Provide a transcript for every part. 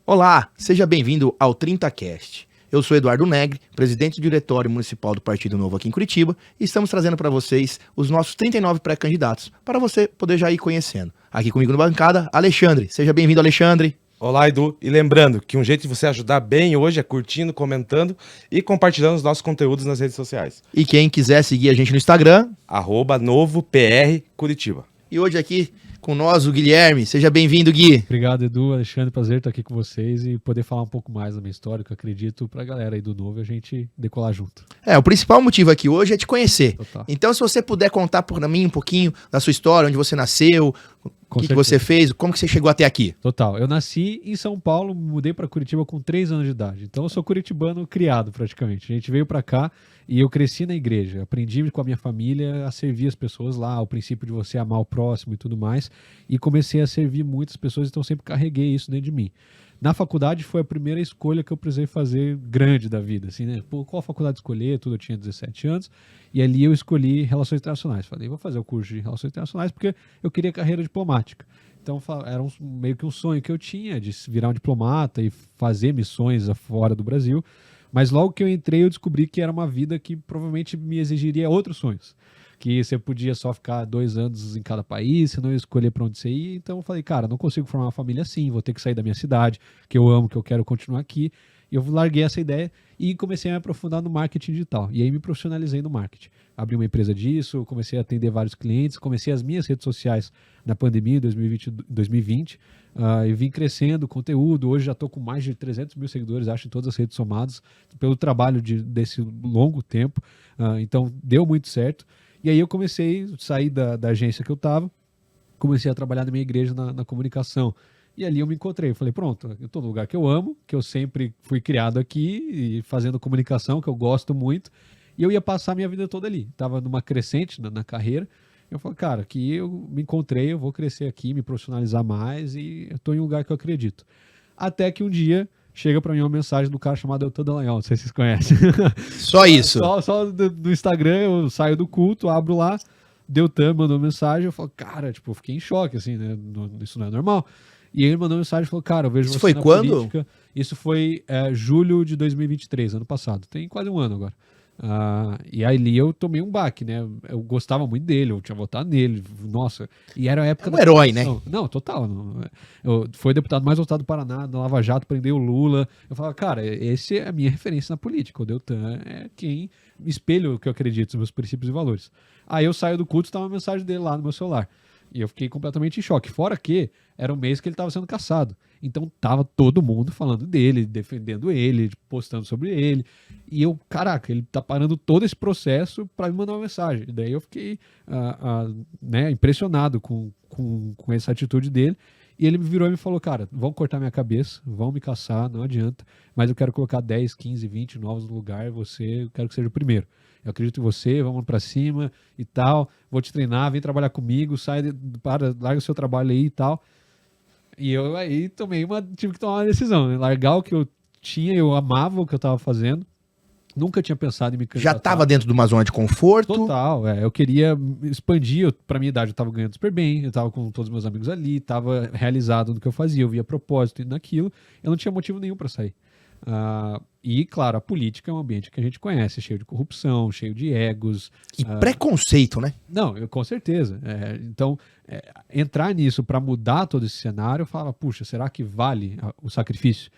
Olá, seja bem-vindo ao 30Cast. Eu sou Eduardo Negri, presidente do Diretório Municipal do Partido Novo aqui em Curitiba, e estamos trazendo para vocês os nossos 39 pré-candidatos, para você poder já ir conhecendo. Aqui comigo na bancada, Alexandre. Seja bem-vindo, Alexandre. Olá, Edu. E lembrando que um jeito de você ajudar bem hoje é curtindo, comentando e compartilhando os nossos conteúdos nas redes sociais. E quem quiser seguir a gente no Instagram, @NovoPRCuritiba. E hoje aqui com nós o Guilherme. Seja bem-vindo, Gui. Obrigado, Edu. Alexandre, prazer estar aqui com vocês e poder falar um pouco mais da minha história, que eu acredito pra galera aí do Novo a gente decolar junto. O principal motivo aqui hoje é te conhecer. Total. Então, se você puder contar por mim um pouquinho da sua história, onde você nasceu, o que você fez, como que você chegou até aqui? Total. Eu nasci em São Paulo, mudei para Curitiba com 3 anos de idade. Então eu sou curitibano criado praticamente. A gente veio para cá e eu cresci na igreja. Aprendi com a minha família a servir as pessoas lá, o princípio de você amar o próximo e tudo mais. E comecei a servir muitas pessoas, então sempre carreguei isso dentro de mim. Na faculdade foi a primeira escolha que eu precisei fazer grande da vida, assim, né? Pô, qual faculdade escolher? Tudo, eu tinha 17 anos. E ali eu escolhi Relações Internacionais. Falei, vou fazer o curso de Relações Internacionais porque eu queria carreira diplomática. Então era meio que um sonho que eu tinha de virar um diplomata e fazer missões fora do Brasil. Mas logo que eu entrei eu descobri que era uma vida que provavelmente me exigiria outros sonhos. Que você podia só ficar 2 anos em cada país, você não ia escolher para onde você ia. Então eu falei, cara, não consigo formar uma família assim, vou ter que sair da minha cidade, que eu amo, que eu quero continuar aqui. E eu larguei essa ideia e comecei a me aprofundar no marketing digital. E aí me profissionalizei no marketing. Abri uma empresa disso, comecei a atender vários clientes, comecei as minhas redes sociais na pandemia, 2020, e vim crescendo conteúdo. Hoje já estou com mais de 300 mil seguidores, acho, em todas as redes somadas, pelo trabalho desse longo tempo. Então deu muito certo. E aí eu comecei a sair da agência que eu estava, comecei a trabalhar na minha igreja na comunicação. E ali eu me encontrei, falei, pronto, eu estou no lugar que eu amo, que eu sempre fui criado aqui, e fazendo comunicação, que eu gosto muito, e eu ia passar a minha vida toda ali. Estava numa crescente na carreira, eu falei, cara, aqui eu me encontrei, eu vou crescer aqui, me profissionalizar mais, e eu estou em um lugar que eu acredito. Até que um dia chega para mim uma mensagem do cara chamado Elton Dallagnol, não sei se vocês conhecem. Só isso? Só do Instagram, eu saio do culto, abro lá, Deltan mandou mensagem, eu falo, cara, tipo, eu fiquei em choque, assim, né, isso não é normal. E aí ele mandou mensagem e falou, cara, eu vejo você foi na quando? Política. Isso foi julho de 2023, ano passado. Tem quase um ano agora. E aí eu tomei um baque, né? Eu gostava muito dele, eu tinha votado nele. Nossa, e era a época da herói, né? Não, total. Foi deputado mais votado do Paraná, da Lava Jato, prendeu o Lula. Eu falava, cara, esse é a minha referência na política. O Deltan é quem espelha o que eu acredito, os meus princípios e valores. Aí eu saio do culto e estava uma mensagem dele lá no meu celular. E eu fiquei completamente em choque. Fora que era um mês que ele estava sendo caçado. Então tava todo mundo falando dele, defendendo ele, postando sobre ele. E eu, caraca, ele tá parando todo esse processo para me mandar uma mensagem. E daí eu fiquei impressionado com essa atitude dele. E ele me virou e me falou, cara, vão cortar minha cabeça, vão me caçar, não adianta. Mas eu quero colocar 10, 15, 20 novos no lugar. Eu quero que seja o primeiro. Eu acredito em você, vamos pra cima e tal. Vou te treinar, vem trabalhar comigo, larga o seu trabalho aí e tal. E eu aí tive que tomar uma decisão, né? Largar o que eu tinha, eu amava o que eu tava fazendo. Nunca tinha pensado em me candidatar. Já estava dentro de uma zona de conforto? Total, eu queria expandir. Pra minha idade eu tava ganhando super bem, eu tava com todos os meus amigos ali, tava realizado no que eu fazia, eu via propósito naquilo, eu não tinha motivo nenhum para sair. E, claro, a política é um ambiente que a gente conhece, cheio de corrupção, cheio de egos. E preconceito, né? Não, com certeza. Então, entrar nisso para mudar todo esse cenário, eu falava, puxa, será que vale o sacrifício?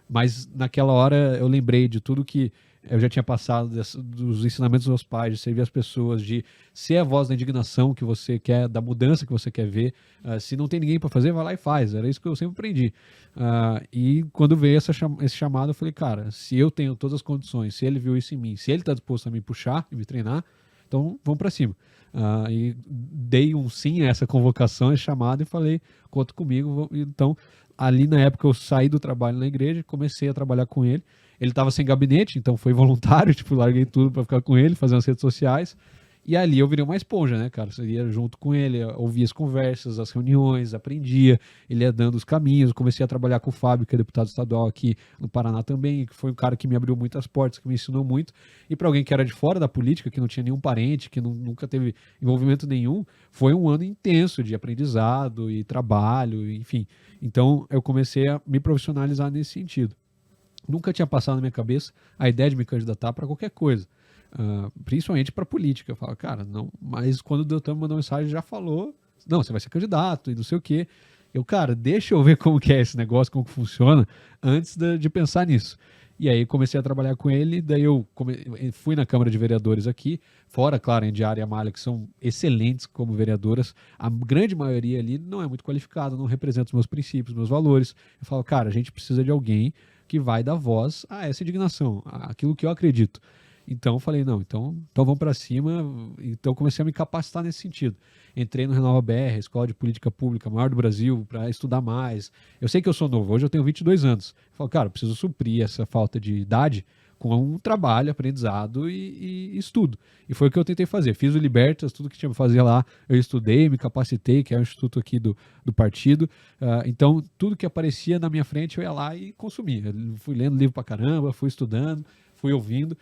Mas naquela hora eu lembrei de tudo que eu já tinha passado, dos ensinamentos dos meus pais, de servir as pessoas, de ser a voz da indignação que você quer, da mudança que você quer ver. Se não tem ninguém para fazer, vai lá e faz. Era isso que eu sempre aprendi. E quando veio esse chamado, eu falei, cara, se eu tenho todas as condições, se ele viu isso em mim, se ele está disposto a me puxar e me treinar, então vamos para cima. E dei um sim a essa convocação, esse chamado, e falei, conta comigo. Então, ali na época eu saí do trabalho na igreja, comecei a trabalhar com ele. Ele estava sem gabinete, então foi voluntário, larguei tudo para ficar com ele, fazer as redes sociais. E ali eu virei uma esponja, né, cara? Você ia junto com ele, ouvia as conversas, as reuniões, aprendia, ele ia dando os caminhos. Comecei a trabalhar com o Fábio, que é deputado estadual aqui no Paraná também, que foi um cara que me abriu muitas portas, que me ensinou muito. E para alguém que era de fora da política, que não tinha nenhum parente, que nunca teve envolvimento nenhum, foi um ano intenso de aprendizado e trabalho, enfim. Então eu comecei a me profissionalizar nesse sentido. Nunca tinha passado na minha cabeça a ideia de me candidatar para qualquer coisa. Principalmente para política. Eu falo, cara, não, mas quando o Deltan me mandou mensagem, já falou, não, você vai ser candidato e não sei o quê. Eu, cara, deixa eu ver como que é esse negócio, como que funciona, antes de pensar nisso. E aí comecei a trabalhar com ele, daí eu fui na Câmara de Vereadores aqui, fora, claro, a Indiara e a Malha, que são excelentes como vereadoras. A grande maioria ali não é muito qualificada, não representa os meus princípios, meus valores. Eu falo, cara, a gente precisa de alguém que vai dar voz a essa indignação, aquilo que eu acredito. Então eu falei, não, então vamos para cima. Então comecei a me capacitar nesse sentido. Entrei no Renova BR, a Escola de Política Pública maior do Brasil, para estudar mais. Eu sei que eu sou novo, hoje eu tenho 22 anos. Eu falo, cara, eu preciso suprir essa falta de idade com um trabalho, aprendizado e estudo. E foi o que eu tentei fazer. Fiz o Libertas, tudo que tinha para fazer lá, eu estudei, me capacitei, que é o instituto aqui do partido. Então, tudo que aparecia na minha frente, eu ia lá e consumia. Eu fui lendo livro pra caramba, fui estudando, fui ouvindo.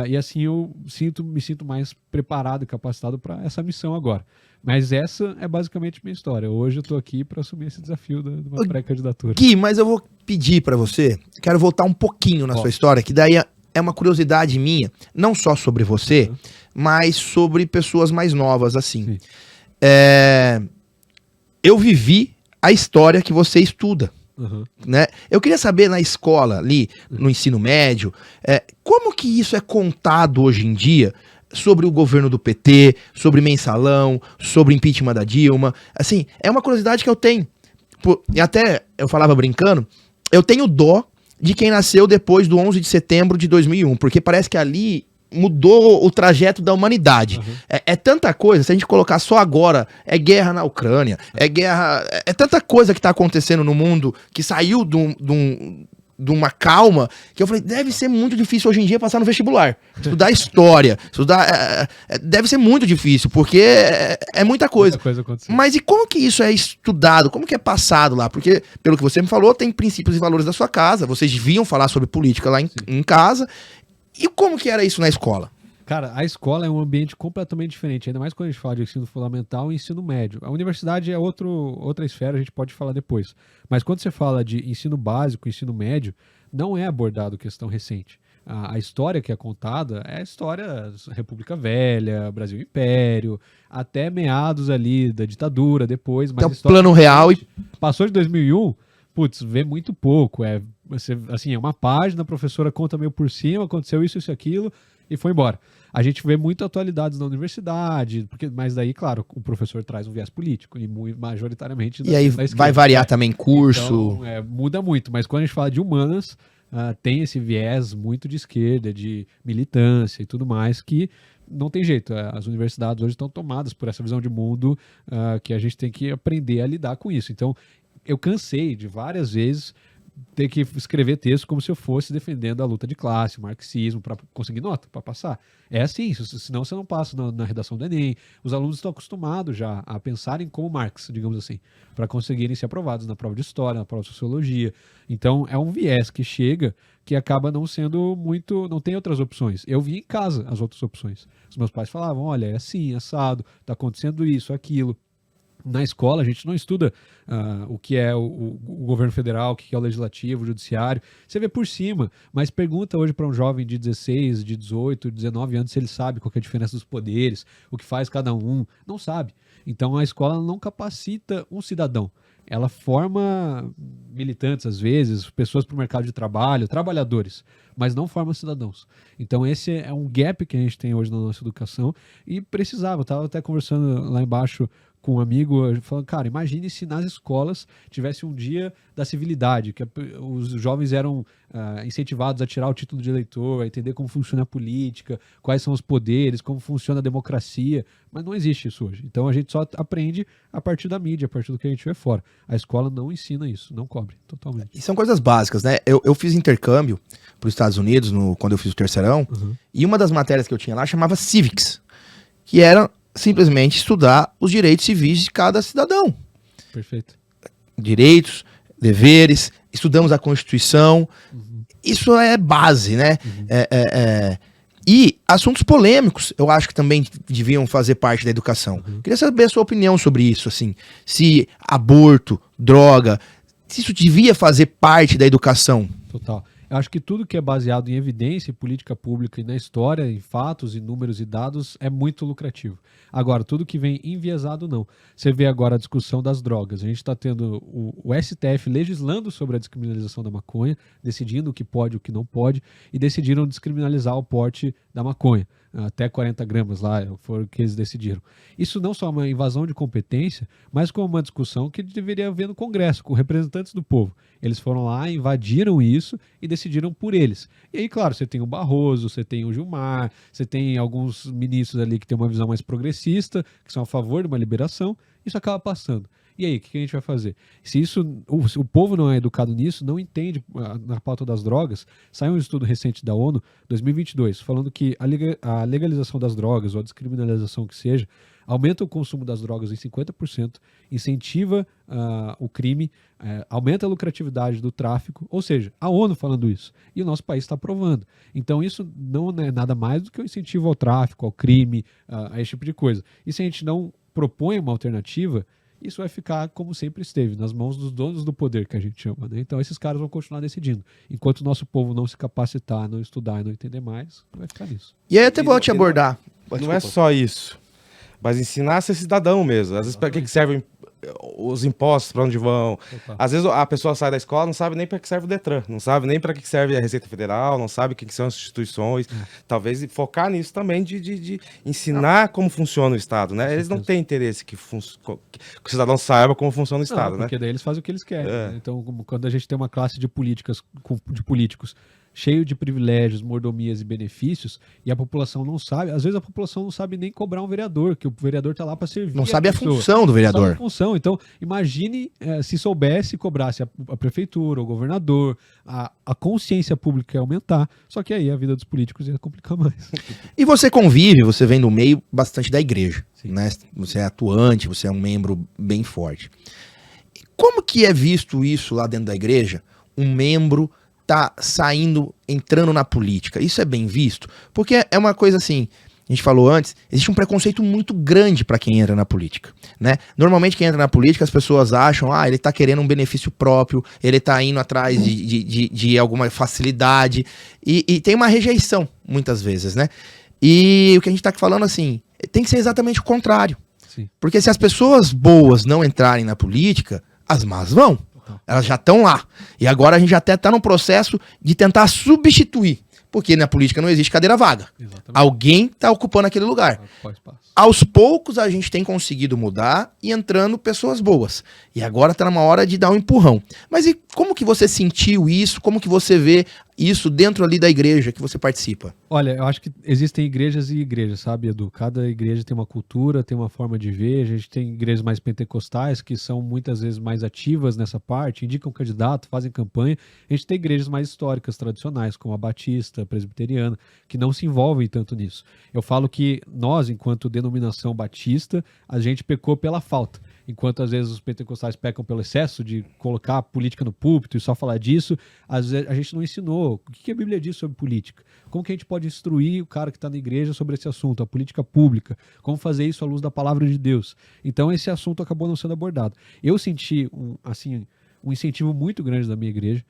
E assim eu me sinto mais preparado e capacitado para essa missão agora. Mas essa é basicamente minha história. Hoje eu estou aqui para assumir esse desafio de uma pré-candidatura. Gui, mas eu vou pedir para você, quero voltar um pouquinho na sua história, que daí é uma curiosidade minha, não só sobre você, mas sobre pessoas mais novas, assim. Eu vivi a história que você estuda. Né? Eu queria saber na escola ali, no ensino médio, como que isso é contado hoje em dia sobre o governo do PT, sobre mensalão, sobre o impeachment da Dilma. Assim, é uma curiosidade que eu tenho. E até eu falava brincando, eu tenho dó de quem nasceu depois do 11 de setembro de 2001, porque parece que ali mudou o trajeto da humanidade. É tanta coisa, se a gente colocar só agora, é guerra na Ucrânia, é tanta coisa que tá acontecendo no mundo, que saiu de uma calma, que eu falei, deve ser muito difícil hoje em dia passar no vestibular. Estudar história, deve ser muito difícil, porque é muita coisa. Mas e como que isso é estudado? Como que é passado lá? Porque, pelo que você me falou, tem princípios e valores da sua casa, vocês deviam falar sobre política lá em casa. E como que era isso na escola? Cara, a escola é um ambiente completamente diferente, ainda mais quando a gente fala de ensino fundamental e ensino médio. A universidade é outra esfera, a gente pode falar depois. Mas quando você fala de ensino básico, ensino médio, não é abordado questão recente. A história que é contada é a história República Velha, Brasil Império, até meados ali da ditadura, depois. Mas então, plano real e... Passou de 2001, putz, vê muito pouco. É uma página, a professora conta meio por cima, aconteceu isso, aquilo, e foi embora. A gente vê muito atualidades na universidade, mas daí, claro, o professor traz um viés político, e majoritariamente da esquerda. Vai variar também curso. Então, muda muito, mas quando a gente fala de humanas, tem esse viés muito de esquerda, de militância e tudo mais, que não tem jeito. As universidades hoje estão tomadas por essa visão de mundo, que a gente tem que aprender a lidar com isso. Então, eu cansei de várias vezes ter que escrever texto como se eu fosse defendendo a luta de classe, o marxismo, para conseguir nota, para passar. É assim, senão você não passa na redação do Enem. Os alunos estão acostumados já a pensarem como Marx, digamos assim, para conseguirem ser aprovados na prova de história, na prova de sociologia. Então, é um viés que chega que acaba não sendo muito... Não tem outras opções. Eu vi em casa as outras opções. Os meus pais falavam, olha, é assim, assado, está acontecendo isso, aquilo. Na escola, a gente não estuda o que é o governo federal, o que é o legislativo, o judiciário. Você vê por cima, mas pergunta hoje para um jovem de 16, de 18, 19 anos se ele sabe qual que é a diferença dos poderes, o que faz cada um. Não sabe. Então, a escola não capacita um cidadão. Ela forma militantes, às vezes, pessoas para o mercado de trabalho, trabalhadores, mas não forma cidadãos. Então, esse é um gap que a gente tem hoje na nossa educação e precisava. Eu estava até conversando lá embaixo com um amigo, falando, cara, imagine se nas escolas tivesse um dia da civilidade, que os jovens eram incentivados a tirar o título de eleitor, a entender como funciona a política, quais são os poderes, como funciona a democracia, mas não existe isso hoje. Então a gente só aprende a partir da mídia, a partir do que a gente vê fora. A escola não ensina isso, não cobre, totalmente. E são coisas básicas, né? Eu fiz intercâmbio para os Estados Unidos quando eu fiz o terceirão, e uma das matérias que eu tinha lá chamava Civics. que era simplesmente estudar os direitos civis de cada cidadão. Perfeito. Direitos, deveres, estudamos a Constituição, isso é base, né? E assuntos polêmicos, eu acho que também deviam fazer parte da educação. Queria saber a sua opinião sobre isso, assim, se aborto, droga, se isso devia fazer parte da educação. Total. Eu acho que tudo que é baseado em evidência, em política pública e na história, em fatos, em números e dados, é muito lucrativo. Agora, tudo que vem enviesado, não. Você vê agora a discussão das drogas. A gente está tendo o STF legislando sobre a descriminalização da maconha, decidindo o que pode e o que não pode, e decidiram descriminalizar o porte da maconha. Até 40 gramas lá, foi o que eles decidiram. Isso não só é uma invasão de competência, mas como uma discussão que deveria haver no Congresso, com representantes do povo. Eles foram lá, invadiram isso e decidiram por eles. E aí, claro, você tem o Barroso, você tem o Gilmar, você tem alguns ministros ali que têm uma visão mais progressista, que são a favor de uma liberação, isso acaba passando. E aí, o que a gente vai fazer? Se o povo não é educado nisso, não entende na pauta das drogas, saiu um estudo recente da ONU, 2022, falando que a legalização das drogas, ou a descriminalização que seja, aumenta o consumo das drogas em 50%, incentiva o crime, aumenta a lucratividade do tráfico, ou seja, a ONU falando isso, e o nosso país está aprovando. Então isso não é nada mais do que um incentivo ao tráfico, ao crime, a esse tipo de coisa. E se a gente não propõe uma alternativa, isso vai ficar como sempre esteve, nas mãos dos donos do poder, que a gente chama, né? Então esses caras vão continuar decidindo. Enquanto o nosso povo não se capacitar, não estudar e não entender mais, vai ficar nisso. E aí até vou te abordar. Não é só isso, mas ensinar a ser cidadão mesmo. Às vezes, para que servem os impostos, para onde vão. Opa. Às vezes a pessoa sai da escola, não sabe nem para que serve o Detran, não sabe nem para que serve a Receita Federal, não sabe o que são as instituições. Talvez focar nisso também, de ensinar como funciona o Estado, né? Eles não têm interesse que o cidadão saiba como funciona o Estado, Não, né? porque daí eles fazem o que eles querem. Né? Então, quando a gente tem uma classe de políticos cheio de privilégios, mordomias e benefícios, e a população não sabe, às vezes a população não sabe nem cobrar um vereador, que o vereador está lá para servir. Não sabe a pessoa. função do Não vereador. sabe a função. Então, imagine se soubesse, cobrasse a prefeitura, o governador, a consciência pública ia aumentar, só que aí a vida dos políticos ia complicar mais. E você convive, você vem do meio bastante da igreja, Sim. né? Você é atuante, você é um membro bem forte. Como que é visto isso lá dentro da igreja? Um membro tá saindo, entrando na política. Isso é bem visto? Porque é uma coisa assim, a gente falou antes, existe um preconceito muito grande para quem entra na política, né? Normalmente quem entra na política, as pessoas acham, ele tá querendo um benefício próprio, ele tá indo atrás de alguma facilidade, e tem uma rejeição, muitas vezes, né? E o que a gente tá falando, assim, tem que ser exatamente o contrário. Sim. Porque se as pessoas boas não entrarem na política, as más vão. Elas já estão lá. E agora a gente até está num processo de tentar substituir. Porque na política não existe cadeira vaga. Exatamente. Alguém está ocupando aquele lugar. Aos poucos a gente tem conseguido mudar e entrando pessoas boas. E agora está numa hora de dar um empurrão. Mas e como que você sentiu isso? Como que você vê isso dentro ali da igreja que você participa? Olha, eu acho que existem igrejas e igrejas, sabe, Edu? Cada igreja tem uma cultura, tem uma forma de ver. A gente tem igrejas mais pentecostais que são muitas vezes mais ativas nessa parte, indicam candidato, fazem campanha. A gente tem igrejas mais históricas, tradicionais, como a Batista, a Presbiteriana, que não se envolvem tanto nisso. Eu falo que nós, enquanto denominação batista, a gente pecou pela falta. Enquanto às vezes os pentecostais pecam pelo excesso de colocar a política no púlpito e só falar disso, às vezes a gente não ensinou o que a Bíblia diz sobre política. Como que a gente pode instruir o cara que está na igreja sobre esse assunto, a política pública, como fazer isso à luz da palavra de Deus. Então esse assunto acabou não sendo abordado. Eu senti um incentivo muito grande da minha igreja.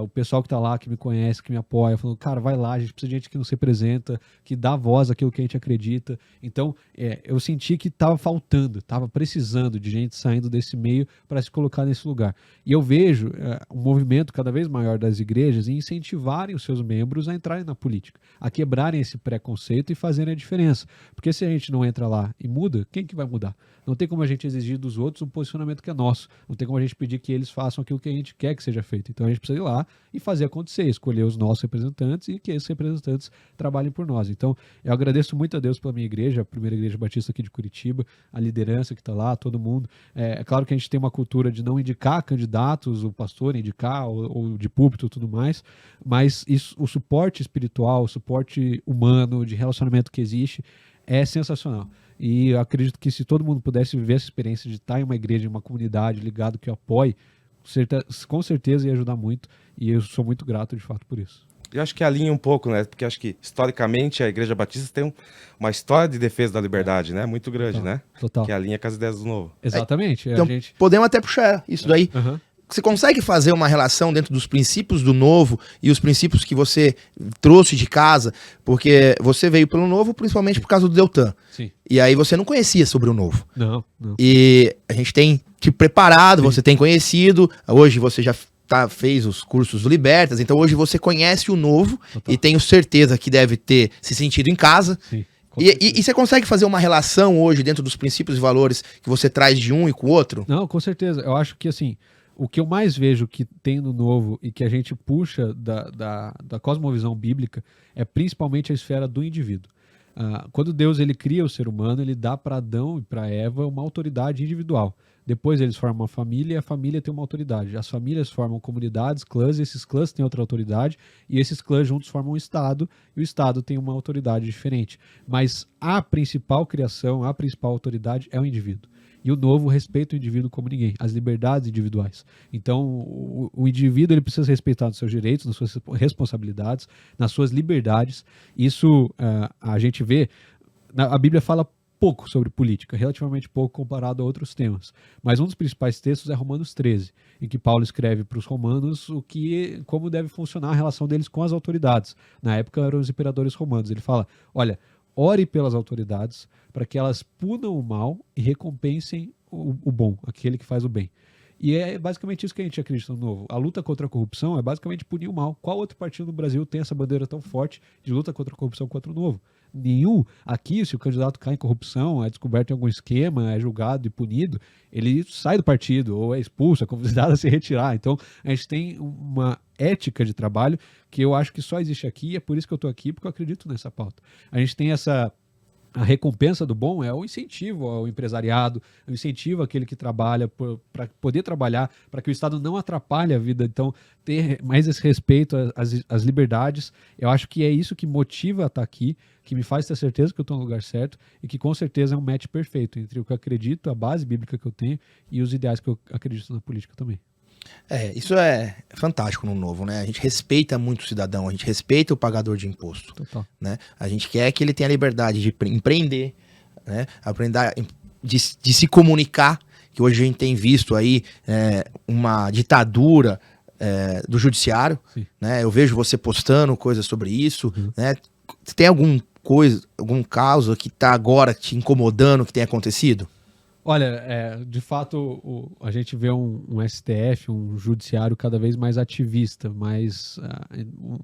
O pessoal que está lá, que me conhece, que me apoia, falando, cara, vai lá, a gente precisa de gente que não se representa, que dá voz àquilo que a gente acredita. Então, eu senti que estava faltando, estava precisando de gente saindo desse meio para se colocar nesse lugar. E eu vejo um movimento cada vez maior das igrejas em incentivarem os seus membros a entrarem na política, a quebrarem esse preconceito e fazerem a diferença. Porque se a gente não entra lá e muda, quem que vai mudar? Não tem como a gente exigir dos outros um posicionamento que é nosso. Não tem como a gente pedir que eles façam aquilo que a gente quer que seja feito. Então a gente precisa ir lá e fazer acontecer, escolher os nossos representantes e que esses representantes trabalhem por nós. Então eu agradeço muito a Deus pela minha igreja, a primeira igreja batista aqui de Curitiba, a liderança que está lá, todo mundo. É claro que a gente tem uma cultura de não indicar candidatos, o pastor indicar, ou de púlpito e tudo mais, mas isso, o suporte espiritual, o suporte humano, de relacionamento que existe, é sensacional. E eu acredito que se todo mundo pudesse viver essa experiência de estar em uma igreja, em uma comunidade, ligado, que apoie, com certeza ia ajudar muito. E eu sou muito grato, de fato, por isso. Eu acho que alinha um pouco, né? Porque acho que, historicamente, a Igreja Batista tem uma história de defesa da liberdade, né? Muito grande, Total. né? Total. Que alinha com as ideias do Novo. Exatamente. Então, podemos até puxar isso daí. Aham. Você consegue fazer uma relação dentro dos princípios do Novo e os princípios que você trouxe de casa? Porque você veio pelo Novo principalmente por causa do Deltan. Sim. E aí você não conhecia sobre o Novo. Não. E a gente tem te preparado, você tem conhecido. Hoje você já fez os cursos do Libertas, então hoje você conhece o Novo. Total. E tenho certeza que deve ter se sentido em casa. Sim. E você consegue fazer uma relação hoje dentro dos princípios e valores que você traz de um e com o outro? Não, com certeza. Eu acho que, assim, o que eu mais vejo que tem no Novo e que a gente puxa da cosmovisão bíblica é principalmente a esfera do indivíduo. Quando Deus ele cria o ser humano, ele dá para Adão e para Eva uma autoridade individual. Depois eles formam uma família e a família tem uma autoridade. As famílias formam comunidades, clãs, e esses clãs têm outra autoridade, e esses clãs juntos formam um Estado, e o Estado tem uma autoridade diferente. Mas a principal criação, a principal autoridade é o indivíduo. E o Novo respeita o indivíduo como ninguém, as liberdades individuais. Então, o indivíduo ele precisa respeitar os seus direitos, nas suas responsabilidades, nas suas liberdades. Isso a gente vê, a Bíblia fala pouco sobre política, relativamente pouco comparado a outros temas. Mas um dos principais textos é Romanos 13, em que Paulo escreve para os romanos como deve funcionar a relação deles com as autoridades. Na época eram os imperadores romanos. Ele fala, olha, ore pelas autoridades para que elas punam o mal e recompensem o bom, aquele que faz o bem. E é basicamente isso que a gente acredita no Novo. A luta contra a corrupção é basicamente punir o mal. Qual outro partido no Brasil tem essa bandeira tão forte de luta contra a corrupção contra o Novo? Nenhum. Aqui, se o candidato cai em corrupção, é descoberto em algum esquema, é julgado e punido, ele sai do partido ou é expulso, é convidado a se retirar. Então, a gente tem uma ética de trabalho que eu acho que só existe aqui, e é por isso que eu estou aqui, porque eu acredito nessa pauta. A gente tem a recompensa do bom é o incentivo ao empresariado, o incentivo àquele que trabalha para poder trabalhar, para que o Estado não atrapalhe a vida. Então, ter mais esse respeito às liberdades, eu acho que é isso que motiva a estar aqui, que me faz ter certeza que eu estou no lugar certo e que com certeza é um match perfeito entre o que eu acredito, a base bíblica que eu tenho e os ideais que eu acredito na política também. Isso é fantástico no Novo, né? A gente respeita muito o cidadão, a gente respeita o pagador de imposto. Total. Né? A gente quer que ele tenha a liberdade de empreender, né? Aprender de se comunicar, que hoje a gente tem visto aí uma ditadura do judiciário, né? Eu vejo você postando coisas sobre isso, né? Tem algum caso que está agora te incomodando, que tem acontecido? Olha, de fato, a gente vê um STF, um judiciário cada vez mais ativista, mas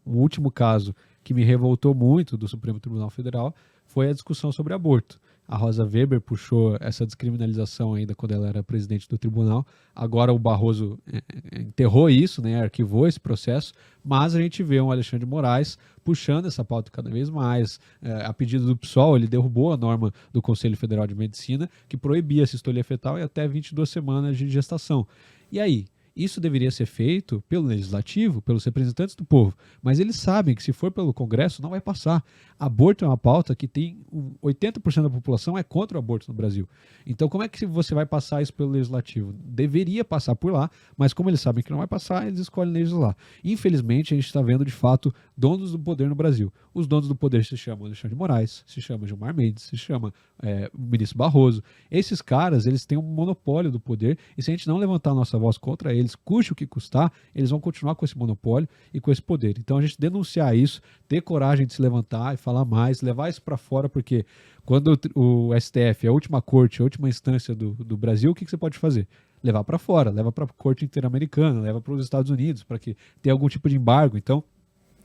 um último caso que me revoltou muito do Supremo Tribunal Federal foi a discussão sobre aborto. A Rosa Weber puxou essa descriminalização ainda quando ela era presidente do tribunal. Agora o Barroso enterrou isso, né, arquivou esse processo, mas a gente vê um Alexandre de Moraes puxando essa pauta cada vez mais. A pedido do PSOL, ele derrubou a norma do Conselho Federal de Medicina que proibia a cistolia fetal e até 22 semanas de gestação. E aí? Isso deveria ser feito pelo Legislativo, pelos representantes do povo, mas eles sabem que se for pelo Congresso não vai passar. Aborto é uma pauta que tem 80% da população é contra o aborto no Brasil. Então como é que você vai passar isso pelo Legislativo? Deveria passar por lá, mas como eles sabem que não vai passar, eles escolhem legislar. Infelizmente a gente está vendo de fato donos do poder no Brasil. Os donos do poder se chamam Alexandre de Moraes, se chama Gilmar Mendes, se chama o ministro Barroso. Esses caras, eles têm um monopólio do poder e se a gente não levantar a nossa voz contra eles, custe o que custar, eles vão continuar com esse monopólio e com esse poder. Então a gente denunciar isso, ter coragem de se levantar e falar mais, levar isso para fora, porque quando o STF é a última corte, a última instância do Brasil, o que você pode fazer? Levar para fora, leva para a corte interamericana, leva para os Estados Unidos, para que tenha algum tipo de embargo. Então,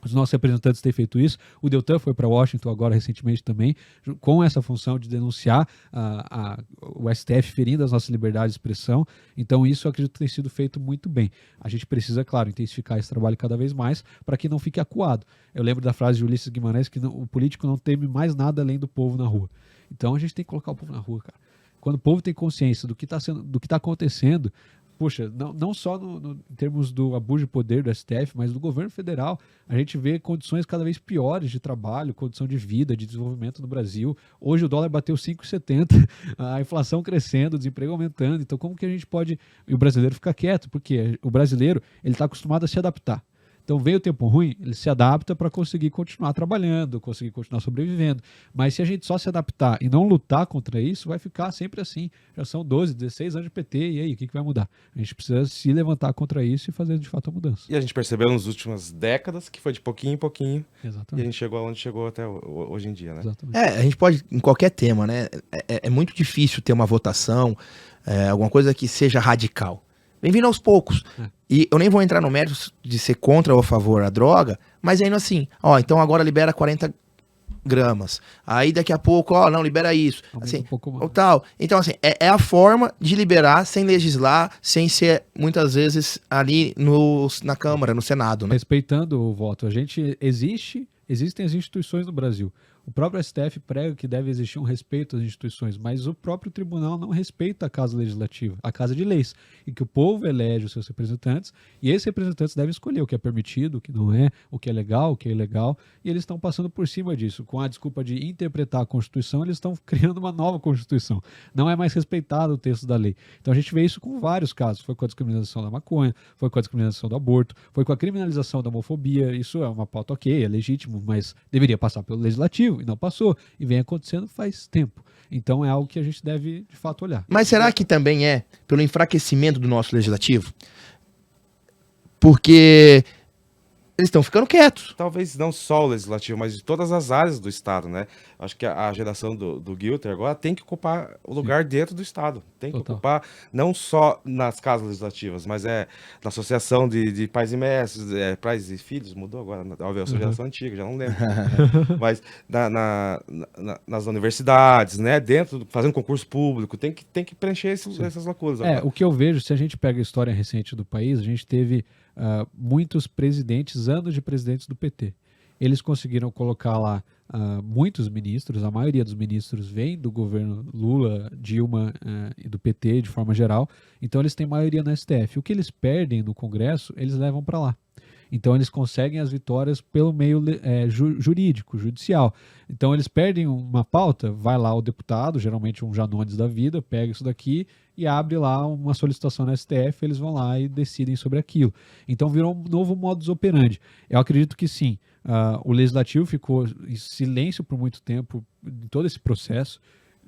os nossos representantes têm feito isso. O Deltan foi para Washington agora recentemente também, com essa função de denunciar o STF ferindo as nossas liberdades de expressão. Então isso eu acredito que tem sido feito muito bem. A gente precisa, claro, intensificar esse trabalho cada vez mais para que não fique acuado. Eu lembro da frase de Ulisses Guimarães que o político não teme mais nada além do povo na rua. Então a gente tem que colocar o povo na rua, cara. Quando o povo tem consciência do que está acontecendo, poxa, não só em termos do abuso de poder do STF, mas do governo federal, a gente vê condições cada vez piores de trabalho, condição de vida, de desenvolvimento no Brasil. Hoje o dólar bateu 5,70, a inflação crescendo, o desemprego aumentando. Então como que a gente pode... E o brasileiro fica quieto, porque o brasileiro ele está acostumado a se adaptar. Então veio o tempo ruim, ele se adapta para conseguir continuar trabalhando, conseguir continuar sobrevivendo. Mas se a gente só se adaptar e não lutar contra isso, vai ficar sempre assim. Já são 12, 16 anos de PT, e aí, o que vai mudar? A gente precisa se levantar contra isso e fazer de fato a mudança. E a gente percebeu nas últimas décadas que foi de pouquinho em pouquinho. Exatamente. E a gente chegou onde chegou até hoje em dia, né? Exatamente. A gente pode, em qualquer tema, né? É muito difícil ter uma votação, alguma coisa que seja radical. Vem vindo aos poucos. E eu nem vou entrar no mérito de ser contra ou a favor da droga, mas ainda assim, então agora libera 40 gramas. Aí daqui a pouco, não, libera isso. Assim, um pouco mais. ou tal. Então, assim, é a forma de liberar sem legislar, sem ser, muitas vezes, ali na Câmara, no Senado, né? Respeitando o voto. Existem as instituições no Brasil. O próprio STF prega que deve existir um respeito às instituições, mas o próprio tribunal não respeita a Casa Legislativa, a Casa de Leis, e que o povo elege os seus representantes, e esses representantes devem escolher o que é permitido, o que não é, o que é legal, o que é ilegal, e eles estão passando por cima disso. Com a desculpa de interpretar a Constituição, eles estão criando uma nova Constituição. Não é mais respeitado o texto da lei. Então a gente vê isso com vários casos. Foi com a descriminalização da maconha, foi com a descriminalização do aborto, foi com a criminalização da homofobia. Isso é uma pauta ok, é legítimo, mas deveria passar pelo Legislativo, e não passou, e vem acontecendo faz tempo. Então é algo que a gente deve, de fato, olhar. Mas será que também é pelo enfraquecimento do nosso legislativo? Porque eles estão ficando quietos. Talvez não só o legislativo, mas de todas as áreas do Estado, né? Acho que a geração do Guilherme agora tem que ocupar o lugar dentro do Estado. Tem que ocupar não só nas casas legislativas, mas na associação de pais e mestres, pais e filhos, mudou agora, eu sou geração antiga, já não lembro. Mas nas universidades, né? Fazendo concurso público, tem que preencher essas lacunas. O que eu vejo, se a gente pega a história recente do país, a gente teve muitos anos de presidentes do PT. Eles conseguiram colocar lá muitos ministros, a maioria dos ministros vem do governo Lula, Dilma e do PT de forma geral, então eles têm maioria no STF. O que eles perdem no Congresso, eles levam para lá. Então eles conseguem as vitórias pelo meio jurídico, judicial. Então eles perdem uma pauta, vai lá o deputado, geralmente um Janones da vida, pega isso daqui e abre lá uma solicitação na STF, eles vão lá e decidem sobre aquilo. Então virou um novo modus operandi. Eu acredito que sim, o Legislativo ficou em silêncio por muito tempo em todo esse processo,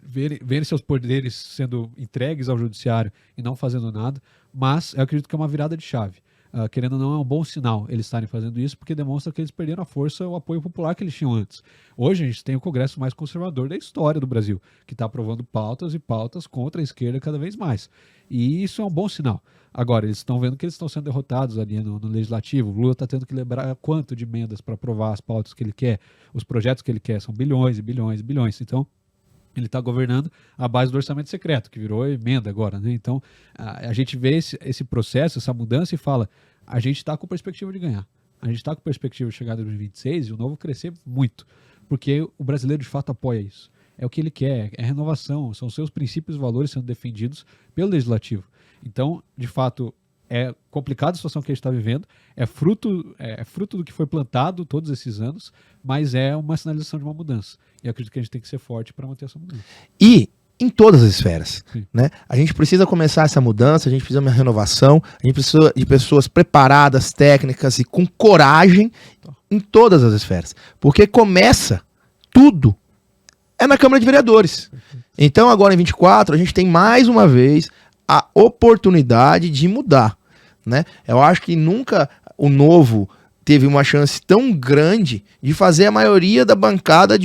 ver seus poderes sendo entregues ao judiciário e não fazendo nada, mas eu acredito que é uma virada de chave. Querendo ou não, é um bom sinal eles estarem fazendo isso, porque demonstra que eles perderam a força, o apoio popular que eles tinham antes. Hoje a gente tem o Congresso mais conservador da história do Brasil, que está aprovando pautas e pautas contra a esquerda cada vez mais. E isso é um bom sinal. Agora, eles estão vendo que eles estão sendo derrotados ali no Legislativo. O Lula está tendo que lembrar quanto de emendas para aprovar as pautas que ele quer. Os projetos que ele quer são bilhões e bilhões e bilhões. Então, ele está governando à base do orçamento secreto, que virou emenda agora, né? Então, a gente vê esse processo, essa mudança e fala, a gente está com perspectiva de ganhar. A gente está com perspectiva de chegar em 2026 e o Novo crescer muito, porque o brasileiro de fato apoia isso. É o que ele quer, é renovação, são seus princípios e valores sendo defendidos pelo Legislativo. Então, de fato, é complicada a situação que a gente está vivendo, é fruto do que foi plantado todos esses anos, mas é uma sinalização de uma mudança. E eu acredito que a gente tem que ser forte para manter essa mudança. E em todas as esferas, né? A gente precisa começar essa mudança, a gente precisa de uma renovação, a gente precisa de pessoas preparadas, técnicas e com coragem em todas as esferas. Porque começa tudo na Câmara de Vereadores. Então agora em 24 a gente tem mais uma vez a oportunidade de mudar, né? Eu acho que nunca o Novo teve uma chance tão grande de fazer a maioria da bancada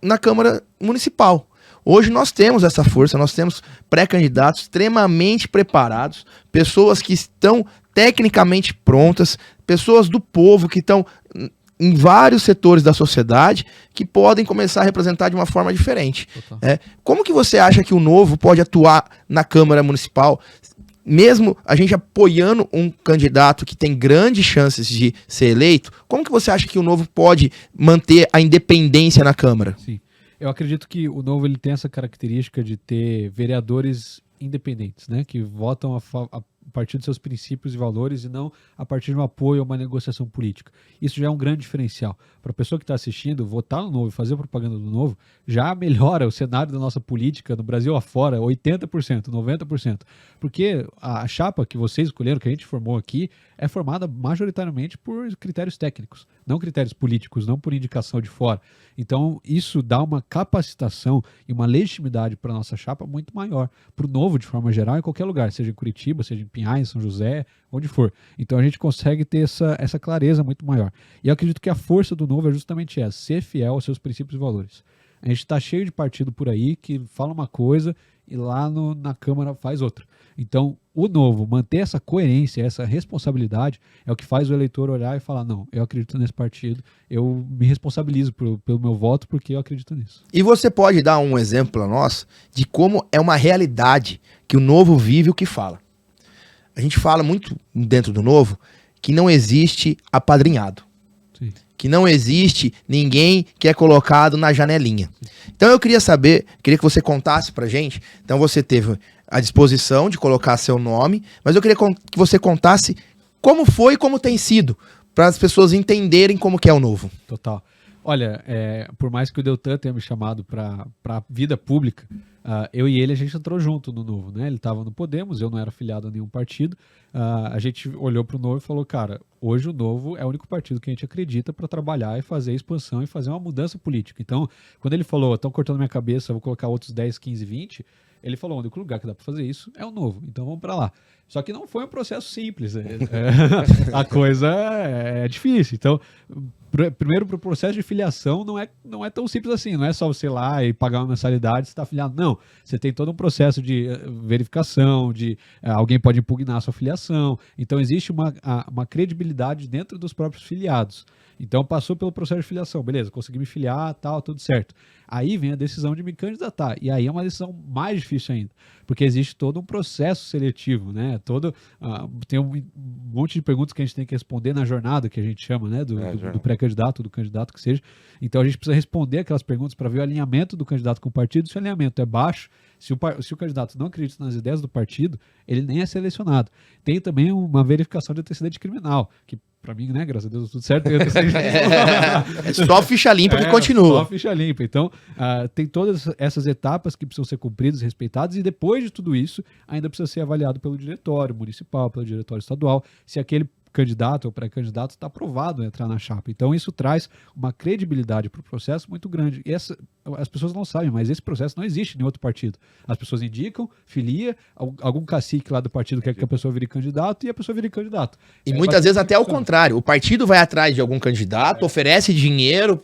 na Câmara Municipal. Hoje nós temos essa força, nós temos pré-candidatos extremamente preparados, pessoas que estão tecnicamente prontas, pessoas do povo que estão em vários setores da sociedade que podem começar a representar de uma forma diferente. Como que você acha que o Novo pode atuar na Câmara Municipal, mesmo a gente apoiando um candidato que tem grandes chances de ser eleito? Como que você acha que o Novo pode manter a independência na Câmara? Sim. Eu acredito que o Novo ele tem essa característica de ter vereadores independentes, né, que votam a partir dos seus princípios e valores e não a partir de um apoio a uma negociação política. Isso já é um grande diferencial. Para a pessoa que está assistindo, votar no Novo e fazer propaganda do Novo já melhora o cenário da nossa política no Brasil afora 80%, 90%. Porque a chapa que vocês escolheram, que a gente formou aqui, é formada majoritariamente por critérios técnicos, não critérios políticos, não por indicação de fora. Então, isso dá uma capacitação e uma legitimidade para a nossa chapa muito maior, para o Novo, de forma geral, em qualquer lugar, seja em Curitiba, seja em Pinhais, São José, onde for. Então, a gente consegue ter essa clareza muito maior. E eu acredito que a força do Novo é justamente essa, ser fiel aos seus princípios e valores. A gente está cheio de partido por aí que fala uma coisa e lá na Câmara faz outra. Então, o Novo, manter essa coerência, essa responsabilidade, é o que faz o eleitor olhar e falar, não, eu acredito nesse partido, eu me responsabilizo pelo meu voto porque eu acredito nisso. E você pode dar um exemplo para nós de como é uma realidade que o Novo vive o que fala. A gente fala muito dentro do Novo que não existe apadrinhado. Sim. Que não existe ninguém que é colocado na janelinha. Então eu queria que você contasse pra gente, então você teve a disposição de colocar seu nome, mas eu queria que você contasse como foi e como tem sido, para as pessoas entenderem como que é o Novo. Total. Olha, por mais que o Deltan tenha me chamado para a vida pública, eu e ele, a gente entrou junto no Novo, né? Ele estava no Podemos, eu não era afiliado a nenhum partido. A gente olhou para o Novo e falou, cara, hoje o Novo é o único partido que a gente acredita para trabalhar e fazer expansão e fazer uma mudança política. Então, quando ele falou, estão cortando minha cabeça, vou colocar outros 10, 15, 20, ele falou, o único lugar que dá para fazer isso é o Novo, então vamos para lá. Só que não foi um processo simples, a coisa é difícil. Então, primeiro, para o processo de filiação não é tão simples assim, não é só você ir lá e pagar uma mensalidade e estar afiliado. Não, você tem todo um processo de verificação, alguém pode impugnar a sua filiação. Então, existe uma credibilidade dentro dos próprios filiados. Então, passou pelo processo de filiação, beleza, consegui me filiar, tal, tudo certo. Aí vem a decisão de me candidatar, e aí é uma decisão mais difícil ainda, porque existe todo um processo seletivo, né? Tem um monte de perguntas que a gente tem que responder na jornada, que a gente chama, né? Do pré-candidato, do candidato que seja. Então, a gente precisa responder aquelas perguntas para ver o alinhamento do candidato com o partido. Se o alinhamento é baixo, se o candidato não acredita nas ideias do partido, ele nem é selecionado. Tem também uma verificação de antecedente criminal, que pra mim, né, graças a Deus, tudo certo. É só ficha limpa que continua. Só ficha limpa. Então, tem todas essas etapas que precisam ser cumpridas e respeitadas, e depois de tudo isso, ainda precisa ser avaliado pelo diretório municipal, pelo diretório estadual, se aquele candidato ou pré-candidato está aprovado a entrar na chapa. Então, isso traz uma credibilidade para o processo muito grande. E as pessoas não sabem, mas esse processo não existe em outro partido. As pessoas indicam, filia, algum cacique lá do partido quer que a pessoa vire candidato e a pessoa vire candidato. E muitas vezes até ao contrário. O partido vai atrás de algum candidato, oferece dinheiro,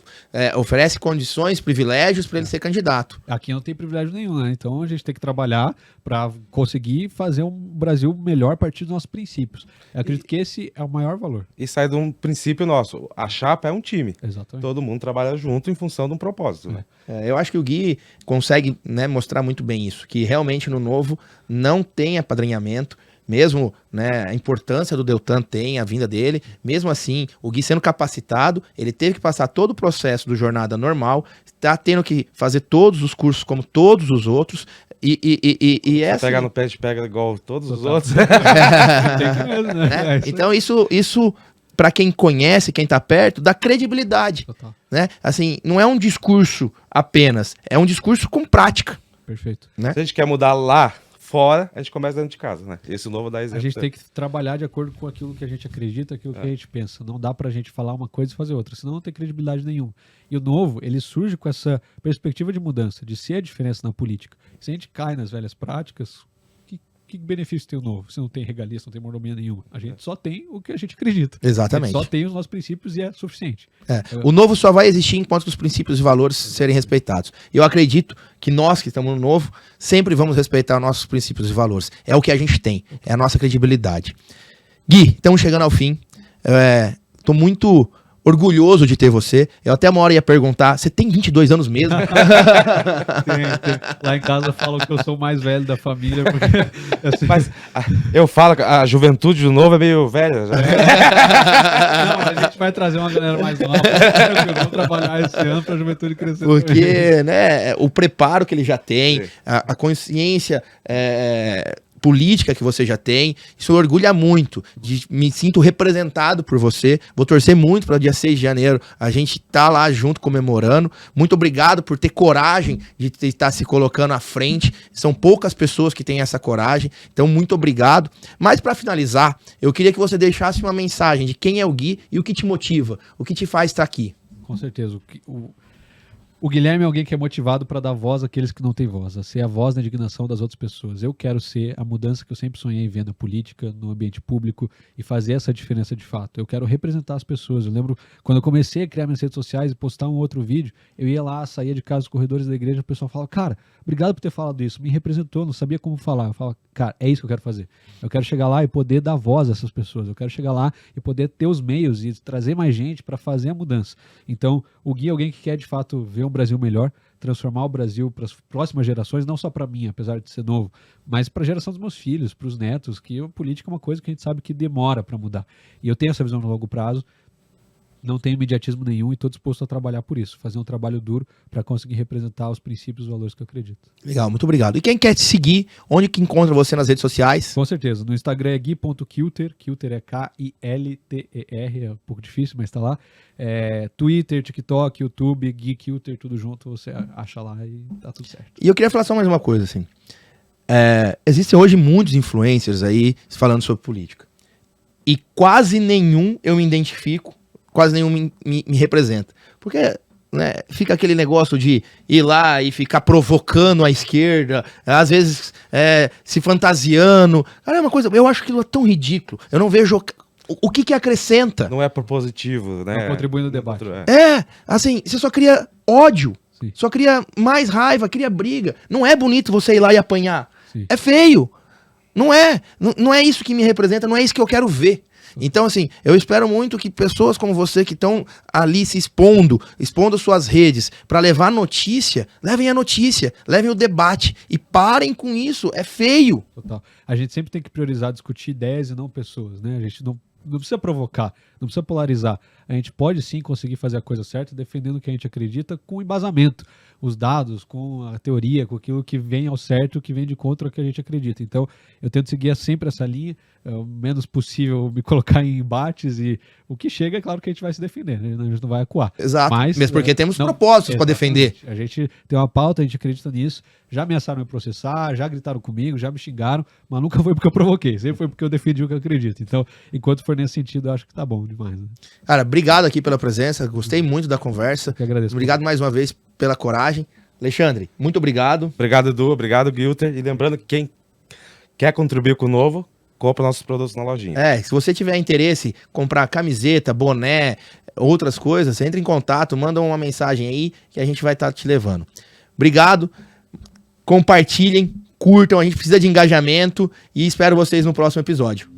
oferece condições, privilégios para ele ser candidato. Aqui não tem privilégio nenhum, né? Então, a gente tem que trabalhar para conseguir fazer um Brasil melhor a partir dos nossos princípios. Eu acredito que esse é o maior valor. E sai de um princípio nosso. A chapa é um time. Exatamente. Todo mundo trabalha junto em função de um propósito, né? Eu acho que o Gui consegue, né, mostrar muito bem isso, que realmente no Novo não tem apadrinhamento, mesmo, né, a importância do Deltan tem, a vinda dele, mesmo assim, o Gui sendo capacitado, ele teve que passar todo o processo do jornada normal, está tendo que fazer todos os cursos como todos os outros, e essa... Pegar no pé de pega igual todos os Total. outros. Tem que mesmo, né? né? Então isso para quem conhece, quem tá perto, dá credibilidade, Total. né? Assim, não é um discurso apenas, é um discurso com prática, Perfeito. né? Se a gente quer mudar lá fora, a gente começa dentro de casa, né? Esse Novo dá exemplo. A gente tem que trabalhar de acordo com aquilo que a gente acredita, aquilo que a gente pensa. Não dá pra gente falar uma coisa e fazer outra, senão não tem credibilidade nenhuma. E o Novo, ele surge com essa perspectiva de mudança, de ser a diferença na política. Se a gente cai nas velhas práticas, que benefício tem o Novo? Se não tem regalia, se não tem mordomia nenhuma. A gente só tem o que a gente acredita. Exatamente. A gente só tem os nossos princípios e é suficiente. O Novo só vai existir enquanto os princípios e valores serem respeitados. Eu acredito que nós que estamos no Novo sempre vamos respeitar nossos princípios e valores. É o que a gente tem, é a nossa credibilidade. Gui, estamos chegando ao fim. Estou muito orgulhoso de ter você. Eu até uma hora ia perguntar, você tem 22 anos mesmo? Tem. Lá em casa falam que eu sou o mais velho da família. Porque, Mas eu falo que a juventude do Novo é meio velha. Já. Não, a gente vai trazer uma galera mais nova. Vamos trabalhar esse ano para a juventude crescer. Porque, né, o preparo que ele já tem, Sim. a consciência política que você já tem. Isso orgulha muito. Me sinto representado por você. Vou torcer muito para dia 6 de janeiro a gente tá lá junto comemorando. Muito obrigado por ter coragem de estar se colocando à frente. São poucas pessoas que têm essa coragem. Então, muito obrigado. Mas para finalizar, eu queria que você deixasse uma mensagem de quem é o Gui e o que te motiva, o que te faz estar aqui. Com certeza. O Guilherme é alguém que é motivado para dar voz àqueles que não têm voz, a ser a voz da indignação das outras pessoas. Eu quero ser a mudança que eu sempre sonhei em ver na política, no ambiente público e fazer essa diferença de fato. Eu quero representar as pessoas. Eu lembro quando eu comecei a criar minhas redes sociais e postar um outro vídeo, eu ia lá, saía de casa, os corredores da igreja, o pessoal falava, cara, obrigado por ter falado isso, me representou, não sabia como falar. Eu falava, cara, é isso que eu quero fazer. Eu quero chegar lá e poder dar voz a essas pessoas. Eu quero chegar lá e poder ter os meios e trazer mais gente para fazer a mudança. Então, o Gui é alguém que quer de fato ver um Brasil melhor, transformar o Brasil para as próximas gerações, não só para mim, apesar de ser novo, mas para a geração dos meus filhos, para os netos, que a política é uma coisa que a gente sabe que demora para mudar. E eu tenho essa visão no longo prazo, não tenho imediatismo nenhum e estou disposto a trabalhar por isso, fazer um trabalho duro para conseguir representar os princípios e os valores que eu acredito. Legal, muito obrigado. E quem quer te seguir, onde que encontra você nas redes sociais? Com certeza, no Instagram é gui.kilter, Kilter é K-I-L-T-E-R, é um pouco difícil, mas está lá. Twitter, TikTok, YouTube, Gui Kilter, tudo junto, você acha lá e tá tudo certo. E eu queria falar só mais uma coisa, assim. Existem hoje muitos influencers aí falando sobre política. E quase nenhum eu me identifico, quase nenhum me representa. Porque, né, fica aquele negócio de ir lá e ficar provocando a esquerda, às vezes se fantasiando. Cara, é uma coisa, eu acho aquilo tão ridículo. Eu não vejo o que acrescenta. Não é propositivo, né? Não contribui no debate. Assim, você só cria ódio, Sim. só cria mais raiva, cria briga. Não é bonito você ir lá e apanhar. Sim. É feio. Não é isso que me representa, não é isso que eu quero ver. Então, assim, eu espero muito que pessoas como você que estão ali se expondo suas redes para levar notícia, levem a notícia, levem o debate e parem com isso, é feio. Total. A gente sempre tem que priorizar discutir ideias e não pessoas, né? A gente não precisa provocar, não precisa polarizar. A gente pode sim conseguir fazer a coisa certa defendendo o que a gente acredita com embasamento, os dados, com a teoria, com aquilo que vem ao certo, que vem de contra o que a gente acredita. Então, eu tento seguir sempre essa linha, o menos possível me colocar em embates e o que chega, é claro que a gente vai se defender, né? A gente não vai acuar. Exato, Mas, mesmo porque temos propósitos para defender. A gente tem uma pauta, a gente acredita nisso, já ameaçaram me processar, já gritaram comigo, já me xingaram, mas nunca foi porque eu provoquei, sempre foi porque eu defendi o que eu acredito. Então, enquanto for nesse sentido, eu acho que tá bom demais. Né? Cara, obrigado aqui pela presença, gostei muito da conversa. Eu que agradeço. Obrigado mais uma vez pela coragem. Alexandre, muito obrigado. Obrigado, Edu. Obrigado, Gilter. E lembrando que quem quer contribuir com o novo, compra nossos produtos na lojinha. Se você tiver interesse em comprar camiseta, boné, outras coisas, entre em contato, manda uma mensagem aí que a gente vai estar te levando. Obrigado. Compartilhem, curtam, a gente precisa de engajamento e espero vocês no próximo episódio.